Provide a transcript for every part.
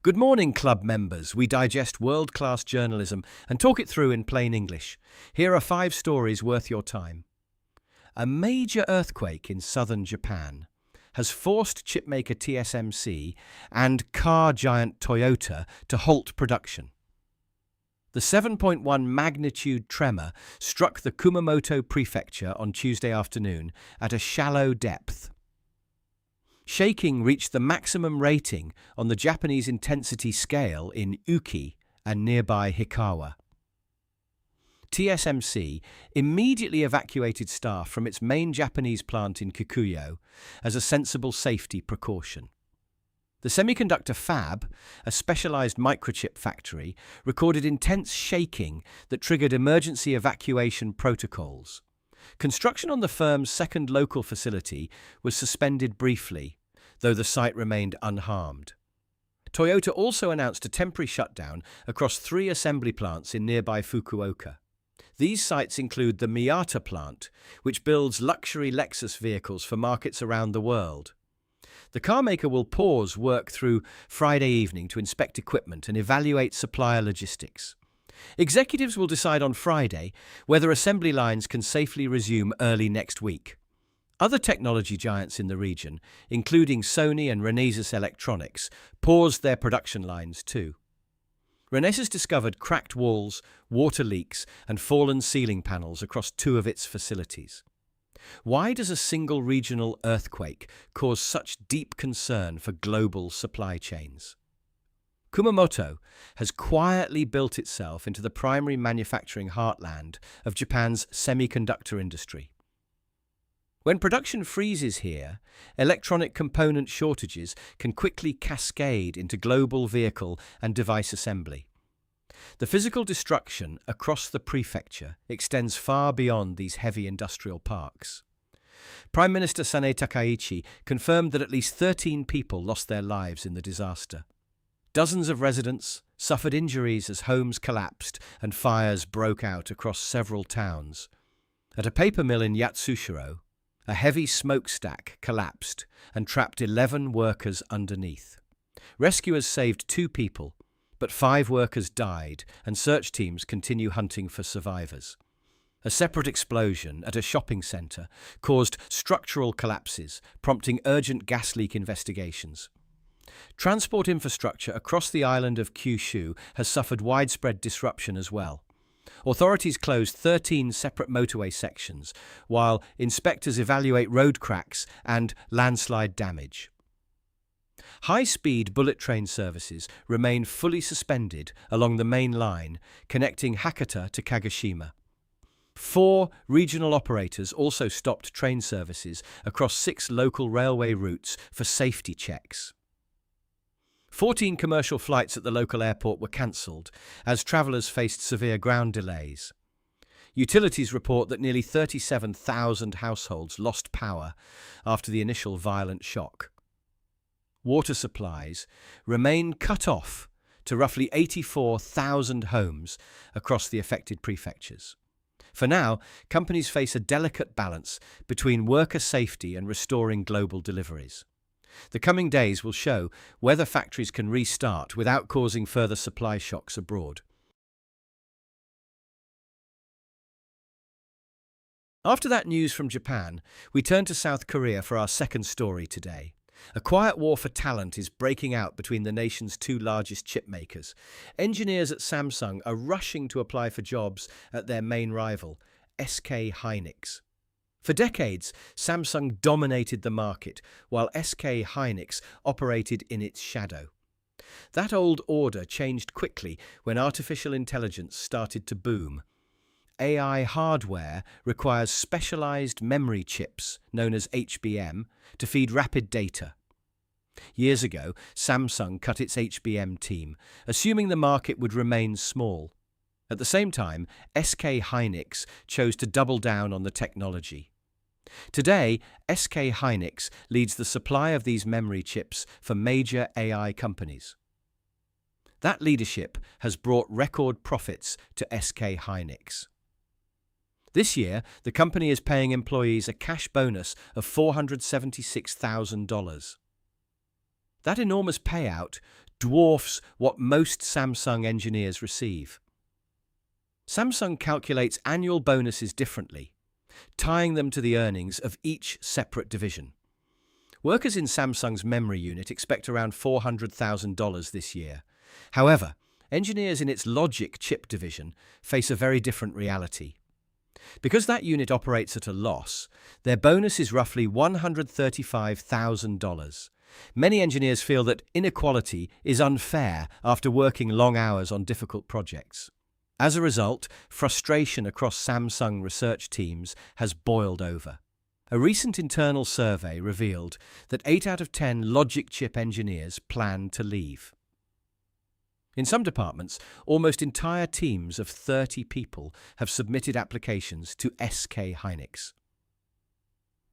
Good morning, club members. We digest world-class journalism and talk it through in plain English. Here are 5 stories worth your time. A major earthquake in southern Japan has forced chipmaker TSMC and car giant Toyota to halt production. The 7.1 magnitude tremor struck the Kumamoto prefecture on Tuesday afternoon at a shallow depth. Shaking reached the maximum rating on the Japanese intensity scale in Uki and nearby Hikawa. TSMC immediately evacuated staff from its main Japanese plant in Kikuyo as a sensible safety precaution. The semiconductor fab, a specialized microchip factory, recorded intense shaking that triggered emergency evacuation protocols. Construction on the firm's second local facility was suspended briefly, though the site remained unharmed. Toyota also announced a temporary shutdown across 3 assembly plants in nearby Fukuoka. These sites include the Miyata plant, which builds luxury Lexus vehicles for markets around the world. The carmaker will pause work through Friday evening to inspect equipment and evaluate supplier logistics. Executives will decide on Friday whether assembly lines can safely resume early next week. Other technology giants in the region, including Sony and Renesas Electronics, paused their production lines too. Renesas discovered cracked walls, water leaks, and fallen ceiling panels across 2 of its facilities. Why does a single regional earthquake cause such deep concern for global supply chains? Kumamoto has quietly built itself into the primary manufacturing heartland of Japan's semiconductor industry. When production freezes here, electronic component shortages can quickly cascade into global vehicle and device assembly. The physical destruction across the prefecture extends far beyond these heavy industrial parks. Prime Minister Sanae Takaichi confirmed that at least 13 people lost their lives in the disaster. Dozens of residents suffered injuries as homes collapsed and fires broke out across several towns. At a paper mill in Yatsushiro, a heavy smokestack collapsed and trapped 11 workers underneath. Rescuers saved 2 people, but 5 workers died, and search teams continue hunting for survivors. A separate explosion at a shopping centre caused structural collapses, prompting urgent gas leak investigations. Transport infrastructure across the island of Kyushu has suffered widespread disruption as well. Authorities closed 13 separate motorway sections, while inspectors evaluate road cracks and landslide damage. High-speed bullet train services remain fully suspended along the main line connecting Hakata to Kagoshima. 4 regional operators also stopped train services across 6 local railway routes for safety checks. 14 commercial flights at the local airport were cancelled as travellers faced severe ground delays. Utilities report that nearly 37,000 households lost power after the initial violent shock. Water supplies remain cut off to roughly 84,000 homes across the affected prefectures. For now, companies face a delicate balance between worker safety and restoring global deliveries. The coming days will show whether factories can restart without causing further supply shocks abroad. After that news from Japan, we turn to South Korea for our second story today. A quiet war for talent is breaking out between the nation's 2 largest chip makers. Engineers at Samsung are rushing to apply for jobs at their main rival, SK Hynix. For decades, Samsung dominated the market, while SK Hynix operated in its shadow. That old order changed quickly when artificial intelligence started to boom. AI hardware requires specialized memory chips, known as HBM, to feed rapid data. Years ago, Samsung cut its HBM team, assuming the market would remain small. At the same time, SK Hynix chose to double down on the technology. Today, SK Hynix leads the supply of these memory chips for major AI companies. That leadership has brought record profits to SK Hynix. This year, the company is paying employees a cash bonus of $476,000. That enormous payout dwarfs what most Samsung engineers receive. Samsung calculates annual bonuses differently, tying them to the earnings of each separate division. Workers in Samsung's memory unit expect around $400,000 this year. However, engineers in its logic chip division face a very different reality. Because that unit operates at a loss, their bonus is roughly $135,000. Many engineers feel that inequality is unfair after working long hours on difficult projects. As a result, frustration across Samsung research teams has boiled over. A recent internal survey revealed that 8 out of 10 logic chip engineers plan to leave. In some departments, almost entire teams of 30 people have submitted applications to SK Hynix.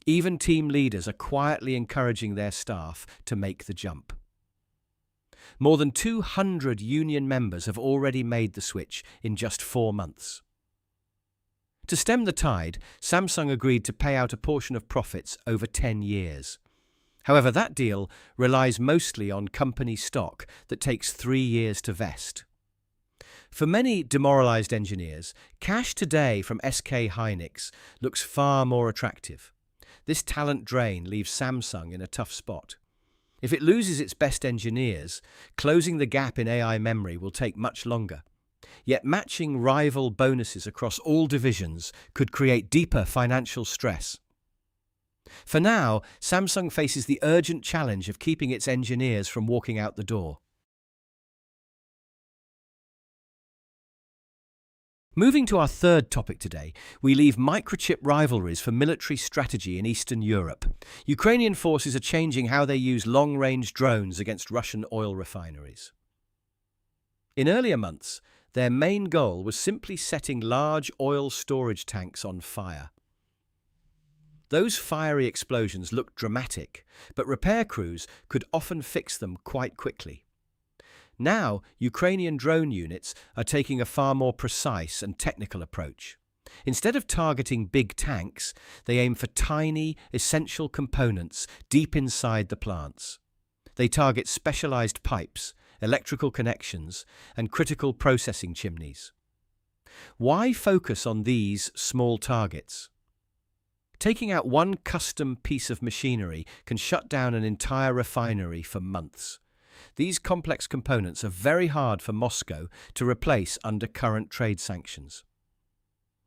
Even team leaders are quietly encouraging their staff to make the jump. More than 200 union members have already made the switch in just 4 months. To stem the tide, Samsung agreed to pay out a portion of profits over 10 years. However, that deal relies mostly on company stock that takes 3 years to vest. For many demoralized engineers, cash today from SK Hynix looks far more attractive. This talent drain leaves Samsung in a tough spot. If it loses its best engineers, closing the gap in AI memory will take much longer. Yet matching rival bonuses across all divisions could create deeper financial stress. For now, Samsung faces the urgent challenge of keeping its engineers from walking out the door. Moving to our third topic today, we leave microchip rivalries for military strategy in Eastern Europe. Ukrainian forces are changing how they use long-range drones against Russian oil refineries. In earlier months, their main goal was simply setting large oil storage tanks on fire. Those fiery explosions looked dramatic, but repair crews could often fix them quite quickly. Now, Ukrainian drone units are taking a far more precise and technical approach. Instead of targeting big tanks, they aim for tiny, essential components deep inside the plants. They target specialized pipes, electrical connections, and critical processing chimneys. Why focus on these small targets? Taking out one custom piece of machinery can shut down an entire refinery for months. These complex components are very hard for Moscow to replace under current trade sanctions.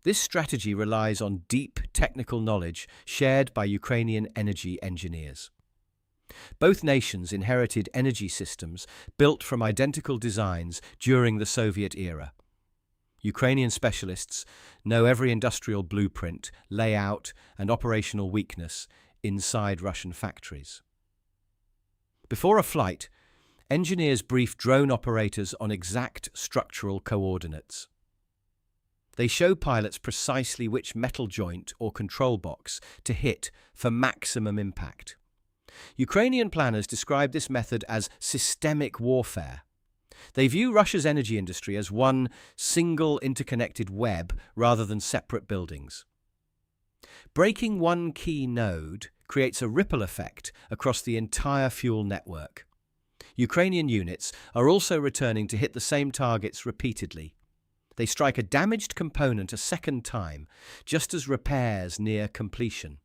This strategy relies on deep technical knowledge shared by Ukrainian energy engineers. Both nations inherited energy systems built from identical designs during the Soviet era. Ukrainian specialists know every industrial blueprint, layout, and operational weakness inside Russian factories. Before a flight, engineers brief drone operators on exact structural coordinates. They show pilots precisely which metal joint or control box to hit for maximum impact. Ukrainian planners describe this method as systemic warfare. They view Russia's energy industry as one single interconnected web rather than separate buildings. Breaking one key node creates a ripple effect across the entire fuel network. Ukrainian units are also returning to hit the same targets repeatedly. They strike a damaged component a second time, just as repairs near completion.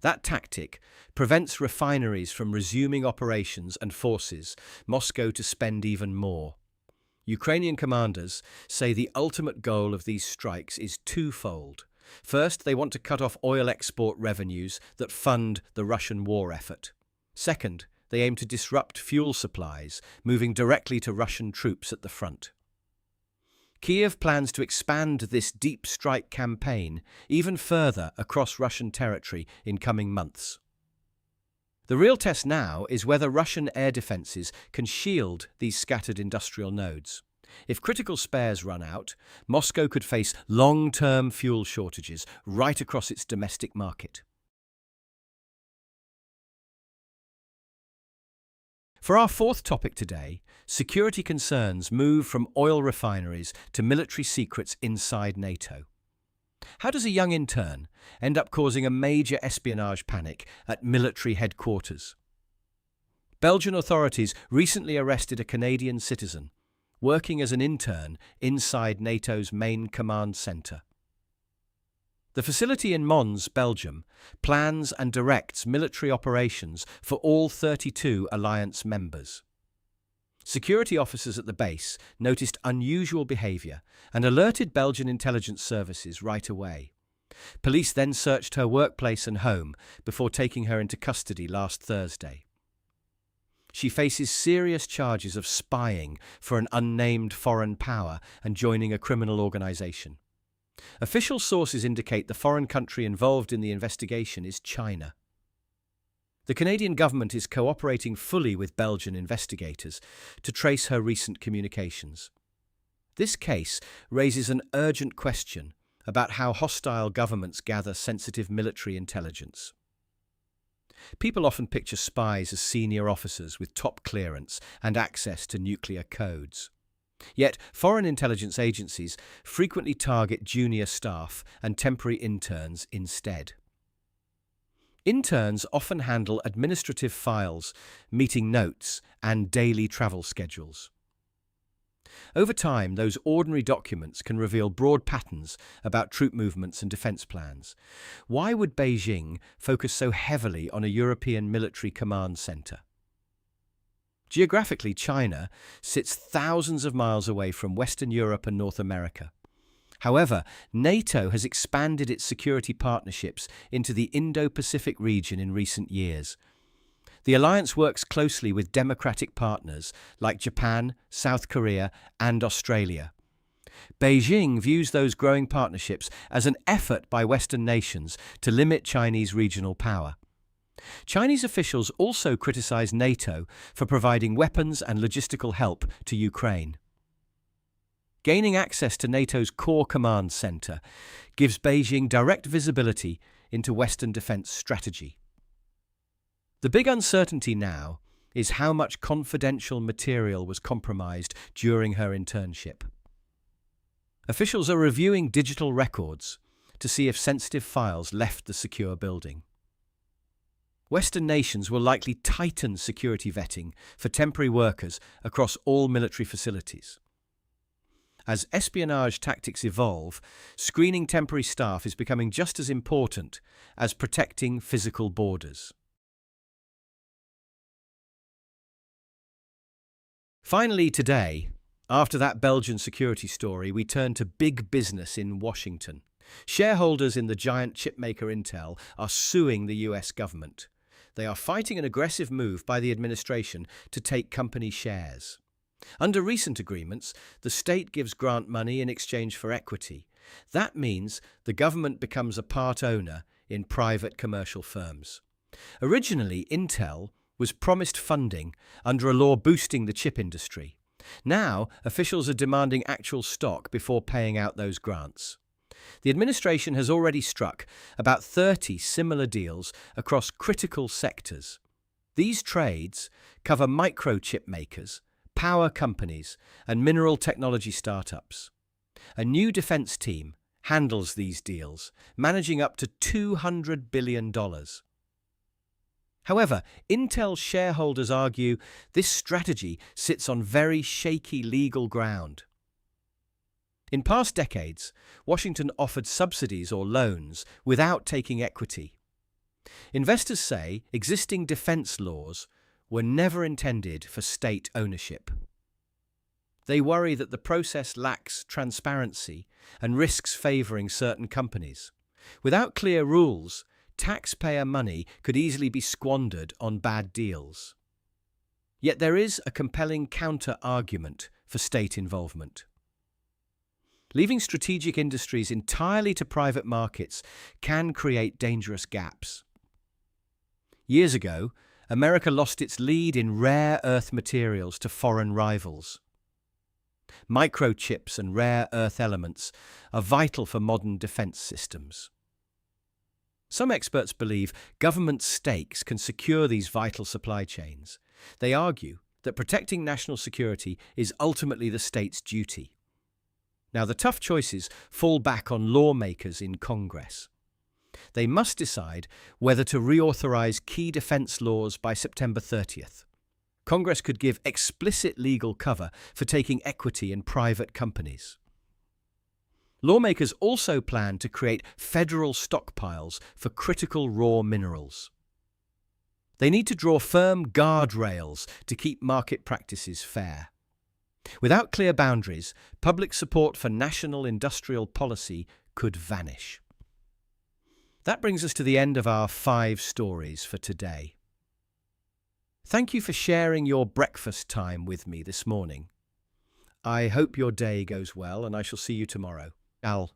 That tactic prevents refineries from resuming operations and forces Moscow to spend even more. Ukrainian commanders say the ultimate goal of these strikes is twofold. First, they want to cut off oil export revenues that fund the Russian war effort. Second, they aim to disrupt fuel supplies, moving directly to Russian troops at the front. Kiev plans to expand this deep strike campaign even further across Russian territory in coming months. The real test now is whether Russian air defenses can shield these scattered industrial nodes. If critical spares run out, Moscow could face long-term fuel shortages right across its domestic market. For our fourth topic today, security concerns move from oil refineries to military secrets inside NATO. How does a young intern end up causing a major espionage panic at military headquarters? Belgian authorities recently arrested a Canadian citizen working as an intern inside NATO's main command centre. The facility in Mons, Belgium, plans and directs military operations for all 32 alliance members. Security officers at the base noticed unusual behaviour and alerted Belgian intelligence services right away. Police then searched her workplace and home before taking her into custody last Thursday. She faces serious charges of spying for an unnamed foreign power and joining a criminal organisation. Official sources indicate the foreign country involved in the investigation is China. The Canadian government is cooperating fully with Belgian investigators to trace her recent communications. This case raises an urgent question about how hostile governments gather sensitive military intelligence. People often picture spies as senior officers with top clearance and access to nuclear codes. Yet, foreign intelligence agencies frequently target junior staff and temporary interns instead. Interns often handle administrative files, meeting notes, and daily travel schedules. Over time, those ordinary documents can reveal broad patterns about troop movements and defence plans. Why would Beijing focus so heavily on a European military command centre? Geographically, China sits thousands of miles away from Western Europe and North America. However, NATO has expanded its security partnerships into the Indo-Pacific region in recent years. The alliance works closely with democratic partners like Japan, South Korea, and Australia. Beijing views those growing partnerships as an effort by Western nations to limit Chinese regional power. Chinese officials also criticize NATO for providing weapons and logistical help to Ukraine. Gaining access to NATO's core command centre gives Beijing direct visibility into Western defence strategy. The big uncertainty now is how much confidential material was compromised during her internship. Officials are reviewing digital records to see if sensitive files left the secure building. Western nations will likely tighten security vetting for temporary workers across all military facilities. As espionage tactics evolve, screening temporary staff is becoming just as important as protecting physical borders. Finally today, after that Belgian security story, we turn to big business in Washington. Shareholders in the giant chipmaker Intel are suing the US government. They are fighting an aggressive move by the administration to take company shares. Under recent agreements, the state gives grant money in exchange for equity. That means the government becomes a part owner in private commercial firms. Originally, Intel was promised funding under a law boosting the chip industry. Now, officials are demanding actual stock before paying out those grants. The administration has already struck about 30 similar deals across critical sectors. These trades cover microchip makers, power companies, and mineral technology startups. A new defense team handles these deals, managing up to $200 billion. However, Intel shareholders argue this strategy sits on very shaky legal ground. In past decades, Washington offered subsidies or loans without taking equity. Investors say existing defense laws were never intended for state ownership. They worry that the process lacks transparency and risks favoring certain companies. Without clear rules, taxpayer money could easily be squandered on bad deals. Yet there is a compelling counter-argument for state involvement. Leaving strategic industries entirely to private markets can create dangerous gaps. Years ago, America lost its lead in rare earth materials to foreign rivals. Microchips and rare earth elements are vital for modern defense systems. Some experts believe government stakes can secure these vital supply chains. They argue that protecting national security is ultimately the state's duty. Now, the tough choices fall back on lawmakers in Congress. They must decide whether to reauthorize key defense laws by September 30th. Congress could give explicit legal cover for taking equity in private companies. Lawmakers also plan to create federal stockpiles for critical raw minerals. They need to draw firm guardrails to keep market practices fair. Without clear boundaries, public support for national industrial policy could vanish. That brings us to the end of our 5 stories for today. Thank you for sharing your breakfast time with me this morning. I hope your day goes well, and I shall see you tomorrow. Al.